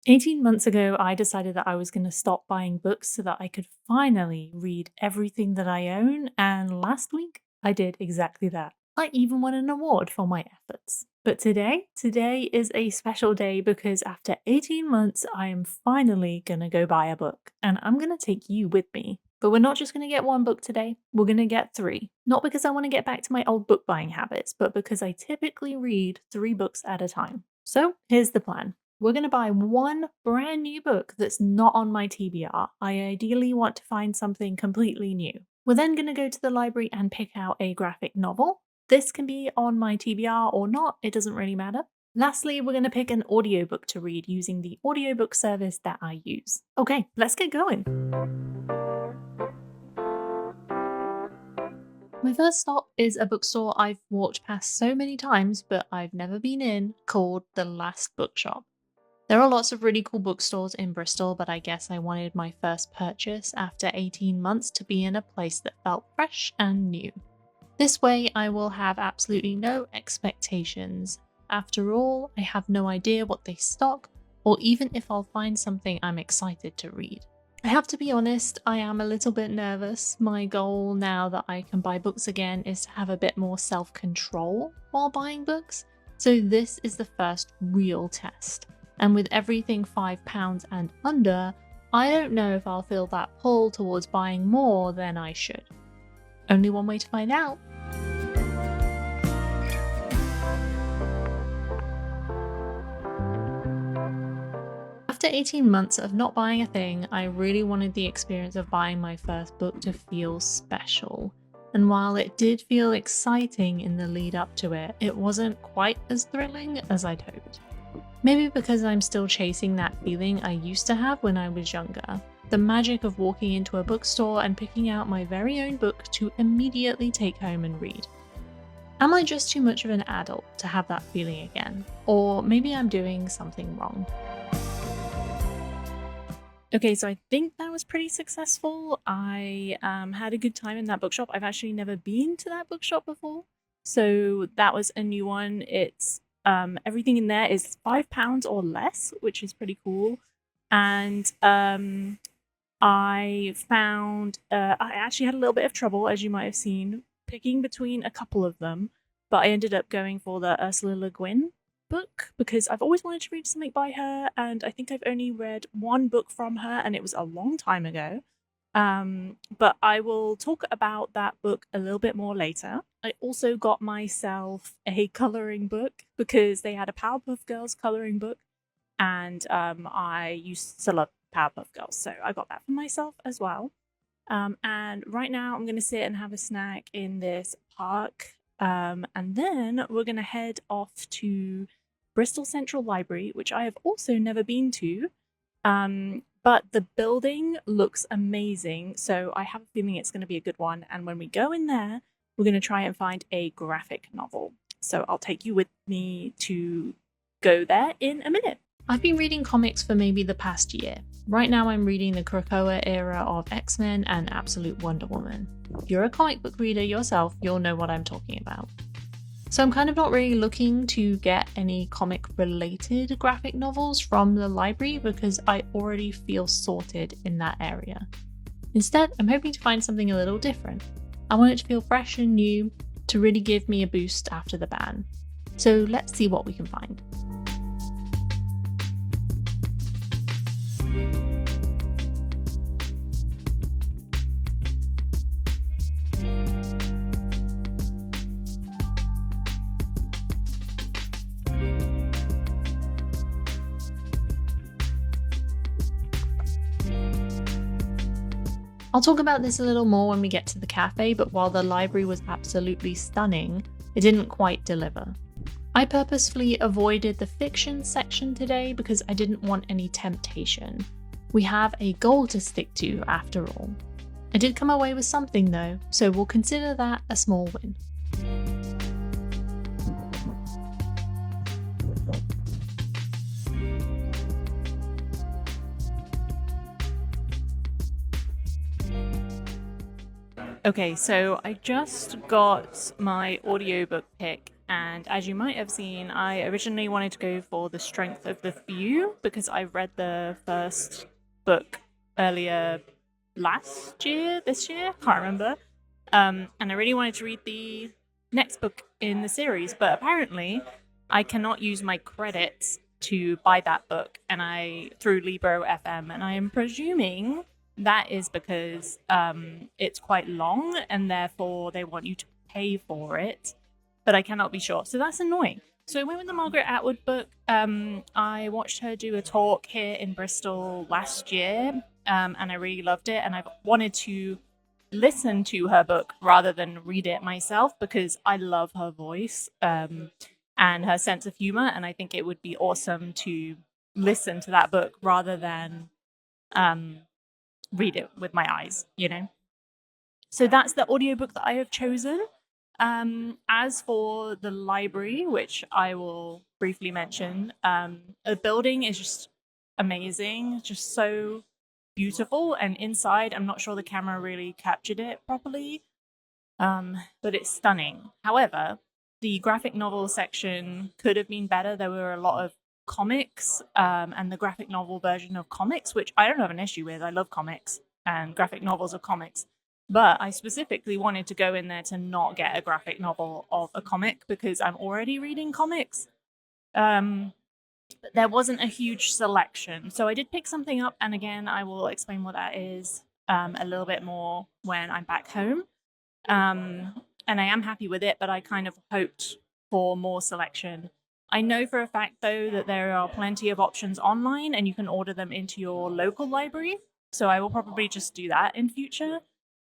18 months ago, I decided that I was going to stop buying books so that I could finally read everything that I own, and last week I did exactly that. I even won an award for my efforts. But today is a special day because after 18 months, I am finally going to go buy a book, and I'm going to take you with me. But we're not just going to get one book today, we're going to get three. Not because I want to get back to my old book buying habits, but because I typically read 3 books at a time. So here's the plan. We're going to buy one brand new book that's not on my TBR. I ideally want to find something completely new. We're then going to go to the library and pick out a graphic novel. This can be on my TBR or not, it doesn't really matter. Lastly, we're going to pick an audiobook to read using the audiobook service that I use. Okay, let's get going. My first stop is a bookstore I've walked past so many times, but I've never been in, called The Last Bookshop. There are lots of really cool bookstores in Bristol, but I guess I wanted my first purchase after 18 months to be in a place that felt fresh and new. This way, I will have absolutely no expectations. After all, I have no idea what they stock, or even if I'll find something I'm excited to read. I have to be honest, I am a little bit nervous. My goal now that I can buy books again is to have a bit more self-control while buying books, so this is the first real test. And with everything £5 and under, I don't know if I'll feel that pull towards buying more than I should. Only one way to find out. After 18 months of not buying a thing, I really wanted the experience of buying my first book to feel special. And while it did feel exciting in the lead up to it, it wasn't quite as thrilling as I'd hoped. Maybe because I'm still chasing that feeling I used to have when I was younger. The magic of walking into a bookstore and picking out my very own book to immediately take home and read. Am I just too much of an adult to have that feeling again? Or maybe I'm doing something wrong. Okay, so I think that was pretty successful. I had a good time in that bookshop. I've actually never been to that bookshop before, so that was a new one. It's everything in there is £5 or less, which is pretty cool. And I found I actually had a little bit of trouble, as you might have seen, picking between a couple of them, but I ended up going for the Ursula Le Guin book because I've always wanted to read something by her, and I think I've only read one book from her, and it was a long time ago. But I will talk about that book a little bit more later. I also got myself a coloring book because they had a Powerpuff Girls coloring book, and I used to love Powerpuff Girls, so I got that for myself as well. And right now I'm going to sit and have a snack in this park, and then we're going to head off to Bristol Central Library, which I have also never been to. But the building looks amazing, so I have a feeling it's going to be a good one. And when we go in there, we're going to try and find a graphic novel. So I'll take you with me to go there in a minute. I've been reading comics for maybe the past year. Right now I'm reading the Krakoa era of X-Men and Absolute Wonder Woman. If you're a comic book reader yourself, you'll know what I'm talking about. So I'm kind of not really looking to get any comic-related graphic novels from the library because I already feel sorted in that area. Instead, I'm hoping to find something a little different. I want it to feel fresh and new, to really give me a boost after the ban. So let's see what we can find. I'll talk about this a little more when we get to the cafe, but while the library was absolutely stunning, it didn't quite deliver. I purposefully avoided the fiction section today because I didn't want any temptation. We have a goal to stick to after all. I did come away with something though, so we'll consider that a small win. Okay, so I just got my audiobook pick And as you might have seen, I originally wanted to go for The Strength of the Few because I read the first book earlier last year, this year, can't remember. And I really wanted to read the next book in the series, but apparently I cannot use my credits to buy that book and I through Libro FM, and I am presuming that is because it's quite long and therefore they want you to pay for it, but I cannot be sure. So that's annoying. So I went with the Margaret Atwood book. I watched her do a talk here in Bristol last year, and I really loved it. And I've wanted to listen to her book rather than read it myself because I love her voice and her sense of humor. And I think it would be awesome to listen to that book rather than um, read it with my eyes, you know? So that's the audiobook that I have chosen. As for the library, which I will briefly mention, the building is just amazing, just so beautiful. And inside, I'm not sure the camera really captured it properly, but it's stunning. However, the graphic novel section could have been better. There were a lot of comics and the graphic novel version of comics, which I don't have an issue with. I love comics and graphic novels of comics. But I specifically wanted to go in there to not get a graphic novel of a comic because I'm already reading comics. But there wasn't a huge selection. So I did pick something up. And again, I will explain what that is a little bit more when I'm back home. And I am happy with it, but I kind of hoped for more selection. I know for a fact, though, that there are plenty of options online and you can order them into your local library. So I will probably just do that in future.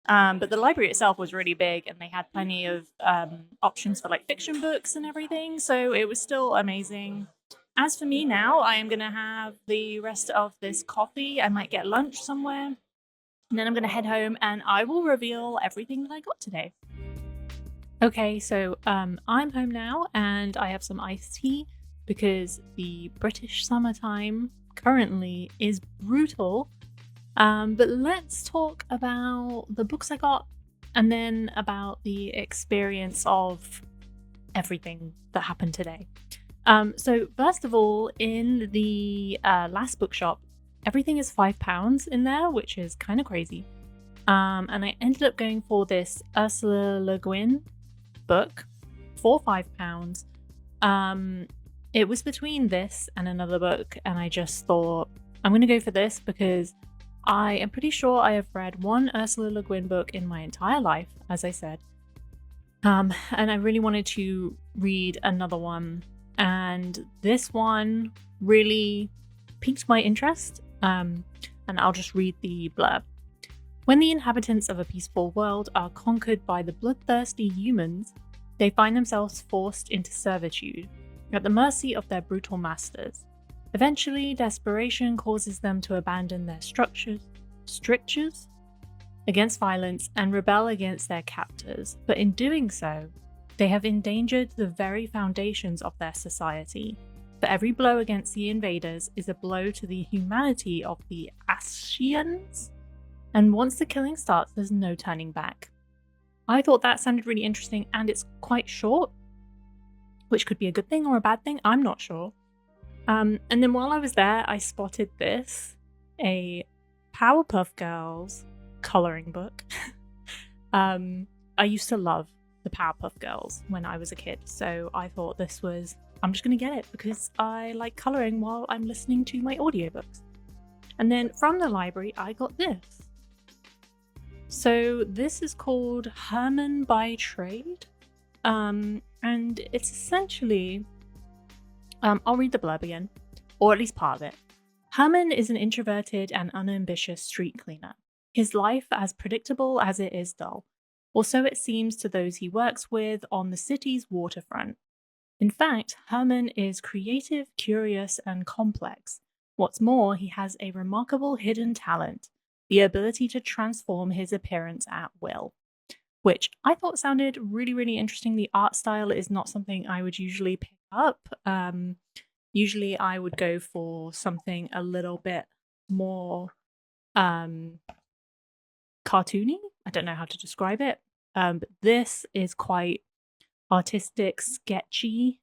But the library itself was really big and they had plenty of options for like fiction books and everything. So it was still amazing. As for me now, I am going to have the rest of this coffee. I might get lunch somewhere. And then I'm going to head home and I will reveal everything that I got today. Okay, so I'm home now and I have some iced tea because the British summertime currently is brutal. But let's talk about the books I got and then about the experience of everything that happened today. So first of all, in the last bookshop, everything is £5 in there, which is kind of crazy. And I ended up going for this Ursula Le Guin book for £5. It was between this and another book, and I just thought I'm going to go for this because I am pretty sure I have read one Ursula Le Guin book in my entire life, as I said. And I really wanted to read another one, and this one really piqued my interest. And I'll just read the blurb. When the inhabitants of a peaceful world are conquered by the bloodthirsty humans, they find themselves forced into servitude, at the mercy of their brutal masters. Eventually, desperation causes them to abandon their strictures against violence and rebel against their captors, but in doing so, they have endangered the very foundations of their society. For every blow against the invaders is a blow to the humanity of the Ascians, and once the killing starts, there's no turning back. I thought that sounded really interesting, and it's quite short, which could be a good thing or a bad thing, I'm not sure. And then while I was there, I spotted this, a Powerpuff Girls colouring book. I used to love the Powerpuff Girls when I was a kid, so I thought I'm just going to get it because I like colouring while I'm listening to my audiobooks. And then from the library, I got this. So this is called Herman by Trade, and it's essentially, I'll read the blurb again, or at least part of it. Herman is an introverted and unambitious street cleaner, his life as predictable as it is dull, or so it seems to those he works with on the city's waterfront. In fact, Herman is creative, curious, and complex. What's more, he has a remarkable hidden talent, the ability to transform his appearance at will, which I thought sounded really, really interesting. The art style is not something I would usually pick up. Usually I would go for something a little bit more cartoony. I don't know how to describe it. But this is quite artistic, sketchy.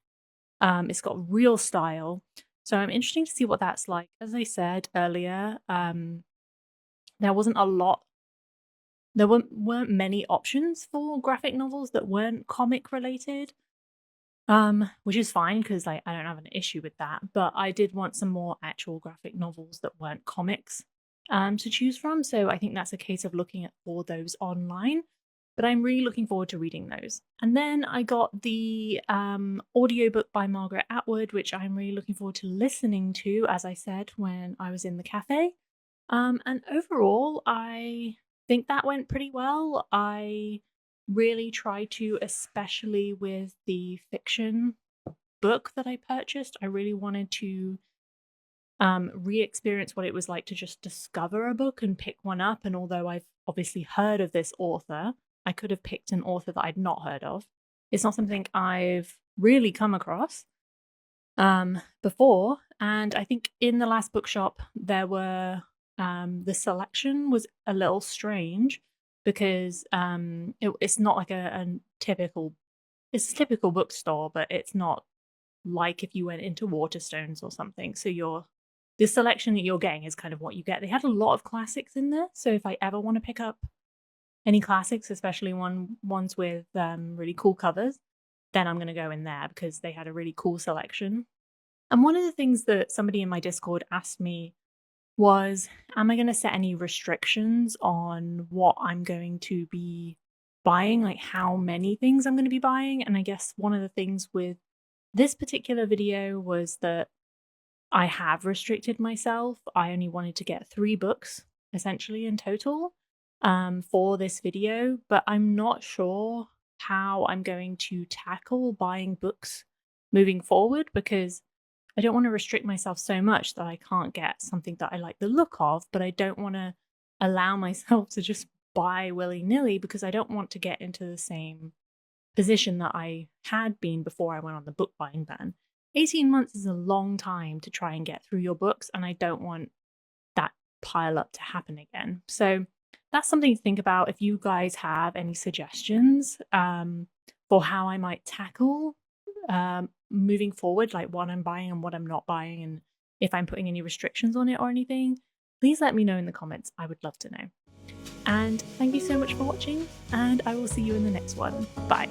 It's got real style. So I'm interested to see what that's like. As I said earlier, there wasn't a lot. There weren't many options for graphic novels that weren't comic related. Which is fine because like I don't have an issue with that, but I did want some more actual graphic novels that weren't comics to choose from. So I think that's a case of looking at all those online. But I'm really looking forward to reading those. And then I got the audiobook by Margaret Atwood, which I'm really looking forward to listening to, as I said, when I was in the cafe. And overall, I think that went pretty well. I really tried to, especially with the fiction book that I purchased, I really wanted to re-experience what it was like to just discover a book and pick one up. And although I've obviously heard of this author, I could have picked an author that I'd not heard of. It's not something I've really come across before. And I think in the last bookshop, there were the selection was a little strange because it's not like a typical, it's a typical bookstore, but it's not like if you went into Waterstones or something. So the selection that you're getting is kind of what you get. They had a lot of classics in there. So if I ever want to pick up any classics, especially ones with really cool covers, then I'm going to go in there because they had a really cool selection. And one of the things that somebody in my Discord asked me was, am I going to set any restrictions on what I'm going to be buying, like how many things I'm going to be buying? And I guess one of the things with this particular video was that I have restricted myself. I only wanted to get 3 books essentially in total for this video, but I'm not sure how I'm going to tackle buying books moving forward because I don't want to restrict myself so much that I can't get something that I like the look of, but I don't want to allow myself to just buy willy-nilly because I don't want to get into the same position that I had been before I went on the book buying ban. 18 months is a long time to try and get through your books, and I don't want that pile up to happen again. So that's something to think about if you guys have any suggestions for how I might tackle moving forward, like what I'm buying and what I'm not buying, and if I'm putting any restrictions on it or anything. Please let me know in the comments. I would love to know. And thank you so much for watching, and I will see you in the next one. Bye.